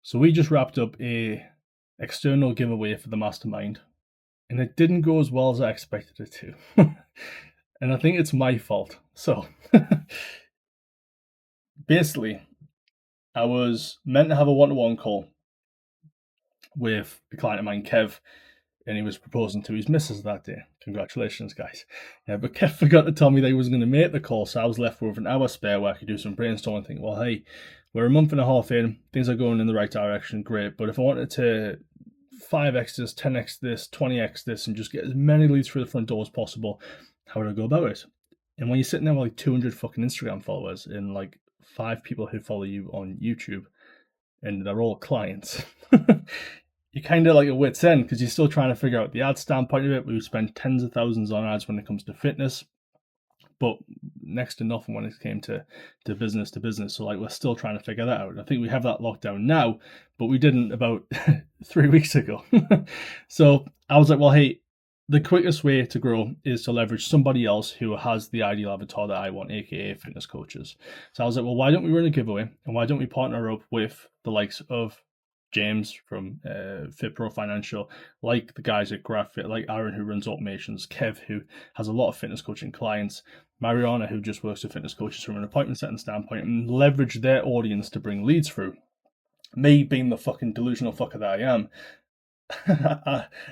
So we just wrapped up a external giveaway for the mastermind, and it didn't go as well as I expected it to. And I think it's my fault. So basically, I was meant to have a one-to-one call with a client of mine, Kev, and he was proposing to his missus that day. Congratulations, guys. Yeah, but Kev forgot to tell me that he wasn't going to make the call, so I was left with an hour spare where I could do some brainstorming, think, well, hey, we're a month and a half in, things are going in the right direction, great. But if I wanted to 5x this, 10x this, 20x this, and just get as many leads through the front door as possible, how would I go about it? And when you're sitting there with like 200 fucking Instagram followers and like 5 people who follow you on YouTube, and they're all clients, you're kind of like a wit's end because you're still trying to figure out the ad standpoint of it. We spend tens of thousands on ads when it comes to fitness, but next to nothing when it came to business to business. So like we're still trying to figure that out. I think we have that locked down now, but we didn't about 3 weeks ago. So I was like, well, hey, the quickest way to grow is to leverage somebody else who has the ideal avatar that I want, aka fitness coaches. So I was like, well, why don't we run a giveaway, and why don't we partner up with the likes of James from FitPro Financial, like the guys at GraphFit, like Aaron who runs automations, Kev who has a lot of fitness coaching clients, Mariana who just works with fitness coaches from an appointment setting standpoint, and leverage their audience to bring leads through. Me being the fucking delusional fucker that I am,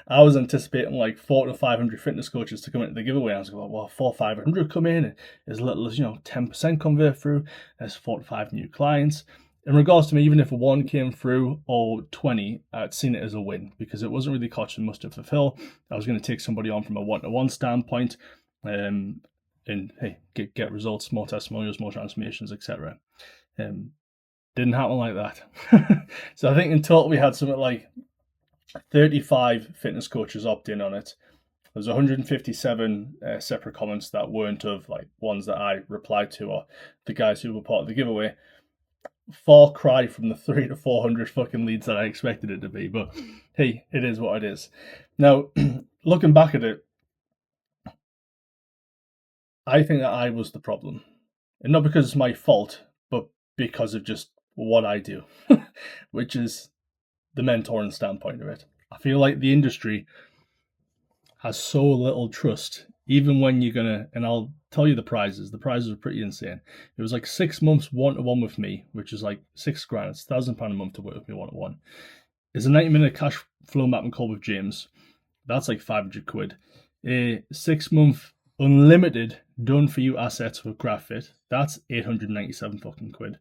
I was anticipating like 400 to 500 fitness coaches to come into the giveaway. I was like, well, 400 or 500 come in, and as little as 10% convert through. There's 4 to 5 new clients. In regards to me, even if one came through or 20, I'd seen it as a win because it wasn't really cost and must to fulfill. I was going to take somebody on from a one-to-one standpoint, and hey, get results, more testimonials, more transformations, etc. Didn't happen like that. So I think in total we had something like 35 fitness coaches opt in on it. There's 157 separate comments that weren't of like ones that I replied to or the guys who were part of the giveaway. Far cry from the 300 to 400 fucking leads that I expected it to be, but hey, it is what it is. Now, looking back at it, I think that I was the problem, and not because it's my fault, but because of just what I do, which is the mentoring standpoint of it. I feel like the industry has so little trust, even when you're gonna, and I'll tell you the prizes. The prizes are pretty insane. It was like 6 months one-to-one with me, which is like £6,000. It's £1,000 a month to work with me one-to-one. It's a 90-minute cash flow mapping call with James. That's like 500 quid. A 6-month unlimited done for you assets with GraphFit. That's 897 fucking quid.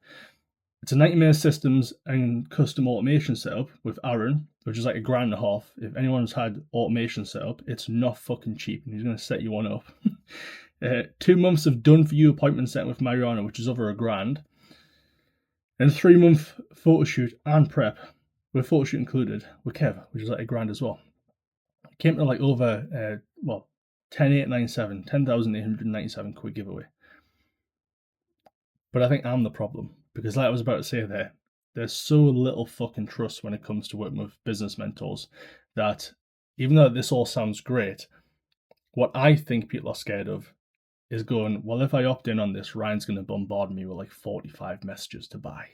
It's a 90-minute systems and custom automation setup with Aaron, which is like $1,500. If anyone's had automation setup, it's not fucking cheap, and he's going to set you one up. 2 months of done for you appointment setting with Mariana, which is over $1,000, and 3-month photo shoot and prep with photo shoot included with Kev, which is like $1,000 as well. It came to like over 10,897, 10,897 quid giveaway. But I think I'm the problem. Because like I was about to say there, there's so little fucking trust when it comes to working with business mentors that even though this all sounds great, what I think people are scared of is going, well, if I opt in on this, Ryan's going to bombard me with like 45 messages to buy.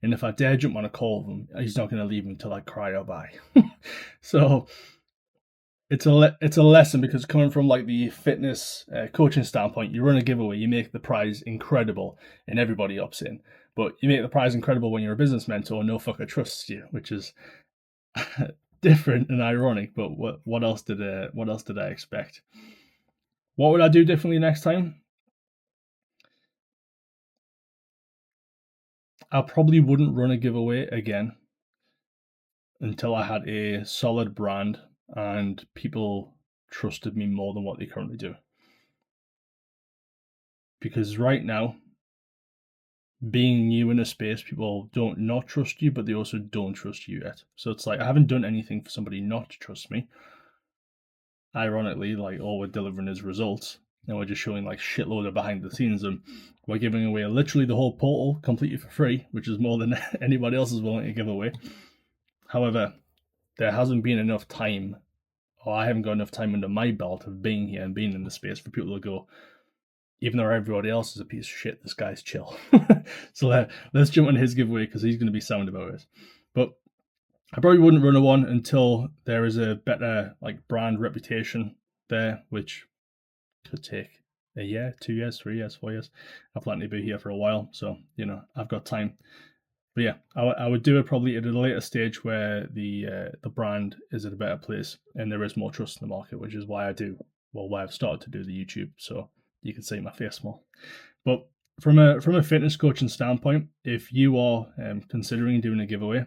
And if I dare jump on a call with him, he's not going to leave me until I cry or buy. So it's a lesson, because coming from like the fitness coaching standpoint, you run a giveaway, you make the prize incredible, and everybody opts in. But you make the prize incredible when you're a business mentor, no fucker trusts you, which is different and ironic. But what else did I expect? What would I do differently next time? I probably wouldn't run a giveaway again until I had a solid brand and people trusted me more than what they currently do. Because right now, being new in a space, people don't not trust you, but they also don't trust you yet. So it's like I haven't done anything for somebody not to trust me. Ironically, like all we're delivering is results, and we're just showing like shitload of behind the scenes, and we're giving away literally the whole portal completely for free, which is more than anybody else is willing to give away. However, there hasn't been enough time, or I haven't got enough time under my belt of being here and being in the space for people to go, even though everybody else is a piece of shit, this guy's chill. So let's jump on his giveaway because he's going to be sound about it. But I probably wouldn't run a one until there is a better like brand reputation there, which could take a year, 2 years, 3 years, 4 years. I plan to be here for a while, so I've got time. But yeah, I would do it probably at a later stage where the brand is at a better place and there is more trust in the market, which is why I've started to do the YouTube, so you can see my face more. But from a fitness coaching standpoint, if you are considering doing a giveaway,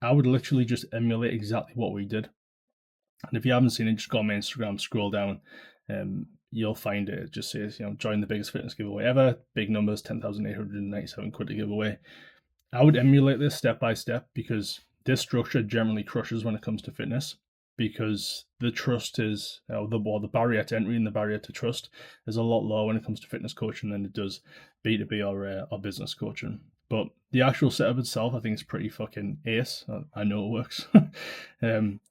I would literally just emulate exactly what we did. And if you haven't seen it, just go on my Instagram, scroll down, you'll find it. It just says, join the biggest fitness giveaway ever, big numbers, 10,897 quid to give away. I would emulate this step by step because this structure generally crushes when it comes to fitness, because the trust is, the barrier to entry and the barrier to trust is a lot lower when it comes to fitness coaching than it does B2B or business coaching. But the actual setup itself, I think, is pretty fucking ace. I know it works,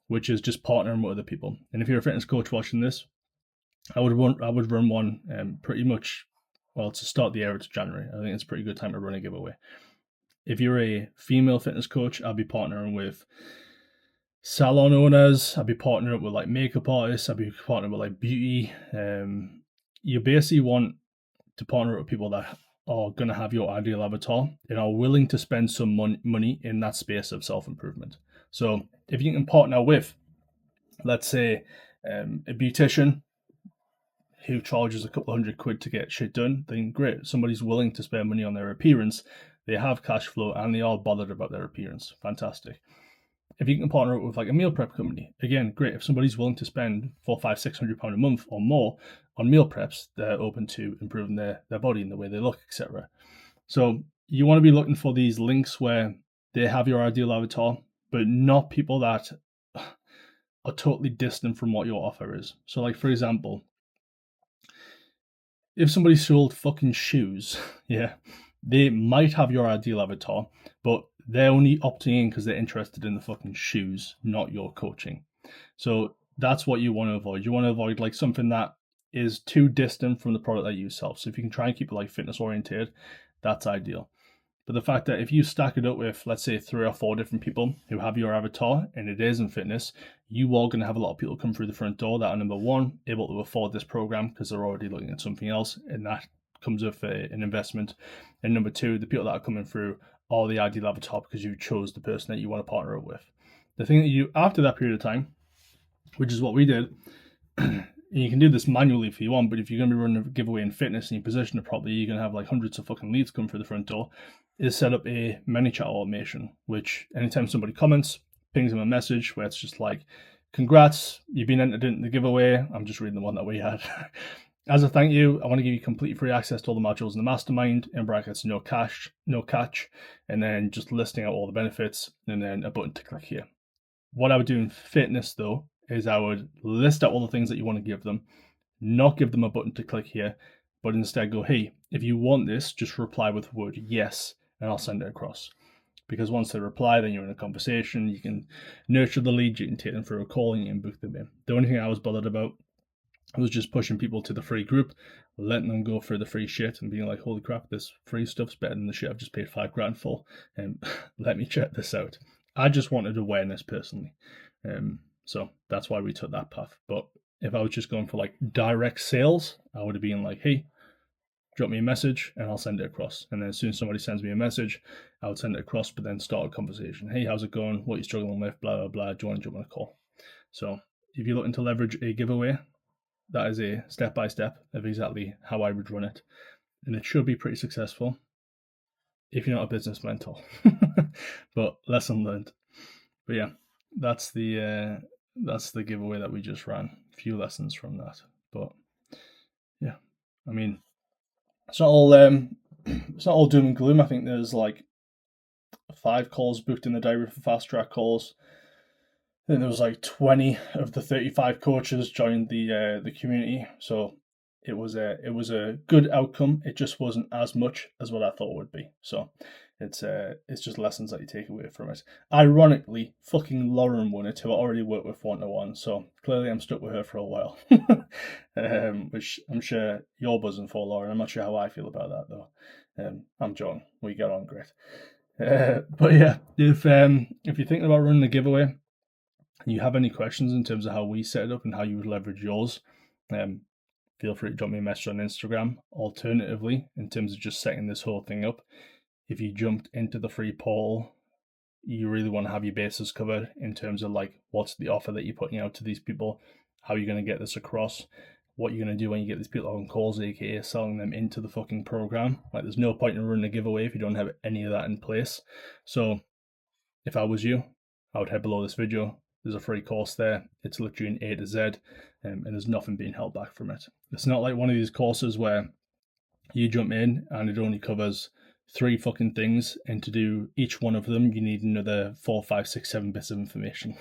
which is just partnering with other people. And if you're a fitness coach watching this, I would run one pretty much, to start the year. It's January. I think it's a pretty good time to run a giveaway. If you're a female fitness coach, I'd be partnering with salon owners. I'd be partnering with like makeup artists. I'd be partnering with like beauty. You basically want to partner with people that are going to have your ideal avatar and are willing to spend some money in that space of self-improvement. So if you can partner with, let's say, a beautician who charges a couple £100 to get shit done, then great. Somebody's willing to spend money on their appearance. They have cash flow and they are bothered about their appearance. Fantastic. If you can partner up with like a meal prep company, again, great. If somebody's willing to spend £400, £500, £600 a month or more on meal preps, they're open to improving their body and the way they look, etc. So you want to be looking for these links where they have your ideal avatar, but not people that are totally distant from what your offer is. So like, for example, if somebody sold fucking shoes, yeah, they might have your ideal avatar, but they're only opting in because they're interested in the fucking shoes, not your coaching. So that's what you want to avoid. You want to avoid like something that is too distant from the product that you sell. So if you can try and keep it like fitness oriented, that's ideal. But the fact that if you stack it up with, let's say, 3 or 4 different people who have your avatar and it is in fitness, you are going to have a lot of people come through the front door that are, number one, able to afford this program because they're already looking at something else, and that comes with an investment. And number two, the people that are coming through are the ideal avatar because you chose the person that you want to partner up with. The thing that you, after that period of time, which is what we did, and you can do this manually if you want, but if you're going to be running a giveaway in fitness and you position it properly, you're going to have like hundreds of fucking leads come through the front door, is set up a ManyChat automation, which anytime somebody comments, pings them a message where it's just like, congrats, you've been entered in the giveaway. I'm just reading the one that we had. As a thank you, I want to give you complete free access to all the modules in the mastermind, in brackets, no catch, and then just listing out all the benefits, and then a button to click here. What I would do in fitness, though, is I would list out all the things that you want to give them, not give them a button to click here, but instead go, hey, if you want this, just reply with the word yes, and I'll send it across. Because once they reply, then you're in a conversation, you can nurture the lead, you can take them for a call, and you can book them in. The only thing I was bothered about was just pushing people to the free group, letting them go for the free shit and being like, holy crap, this free stuff's better than the shit I've just paid $5,000 for, and let me check this out. I just wanted awareness personally. So that's why we took that path. But if I was just going for like direct sales, I would have been like, hey, drop me a message and I'll send it across. And then as soon as somebody sends me a message, I would send it across, but then start a conversation. Hey, how's it going? What are you struggling with? Blah, blah, blah. Do you want to jump on a call? So if you're looking to leverage a giveaway, that is a step-by-step of exactly how I would run it. And it should be pretty successful if you're not a business mentor. But lesson learned. But yeah, that's the giveaway that we just ran. A few lessons from that. But yeah, I mean, it's not all doom and gloom. I think there's like 5 calls booked in the diary for fast track calls. I think there was like 20 of the 35 coaches joined the community, so it was a good outcome. It just wasn't as much as what I thought it would be. So it's just lessons that you take away from it. Ironically, fucking Lauren won it, who I already worked with 1-to-1, so clearly I'm stuck with her for a while. Which I'm sure you're buzzing for, Lauren. I'm not sure how I feel about that though. I'm John. We get on great. But yeah, if you're thinking about running a giveaway and you have any questions in terms of how we set it up and how you would leverage yours, feel free to drop me a message on Instagram. Alternatively, in terms of just setting this whole thing up, if you jumped into the free portal, you really want to have your bases covered in terms of like what's the offer that you're putting out to these people, how you're going to get this across, what you're going to do when you get these people on calls, aka selling them into the fucking program. Like, there's no point in running a giveaway if you don't have any of that in place. So if I was you, I would head below this video. There's a free course there. It's literally an A to Z, and there's nothing being held back from it. It's not like one of these courses where you jump in and it only covers 3 fucking things, and to do each one of them you need another 4, 5, 6, 7 bits of information.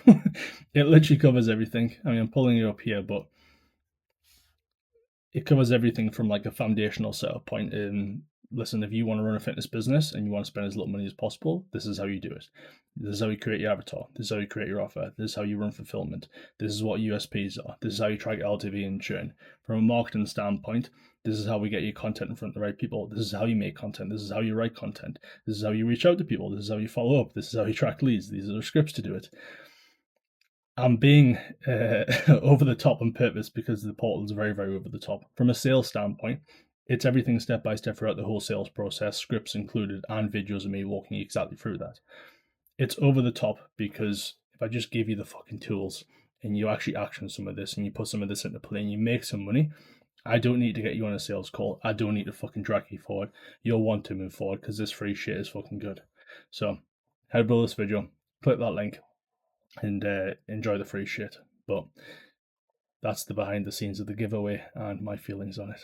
It literally covers everything. I mean, I'm pulling it up here, but it covers everything from like a foundational setup point in, listen, if you want to run a fitness business and you want to spend as little money as possible, this is how you do it. This is how you create your avatar. This is how you create your offer. This is how you run fulfillment. This is what USPs are. This is how you track LTV and churn. From a marketing standpoint, this is how we get your content in front of the right people. This is how you make content. This is how you write content. This is how you reach out to people. This is how you follow up. This is how you track leads. These are the scripts to do it. I'm being over the top on purpose because the portal is very, very over the top. From a sales standpoint, it's everything step by step throughout the whole sales process, scripts included, and videos of me walking you exactly through that. It's over the top because if I just give you the fucking tools and you actually action some of this and you put some of this into play and you make some money, I don't need to get you on a sales call. I don't need to fucking drag you forward. You'll want to move forward because this free shit is fucking good. So head below this video, click that link, and enjoy the free shit. But that's the behind the scenes of the giveaway and my feelings on it.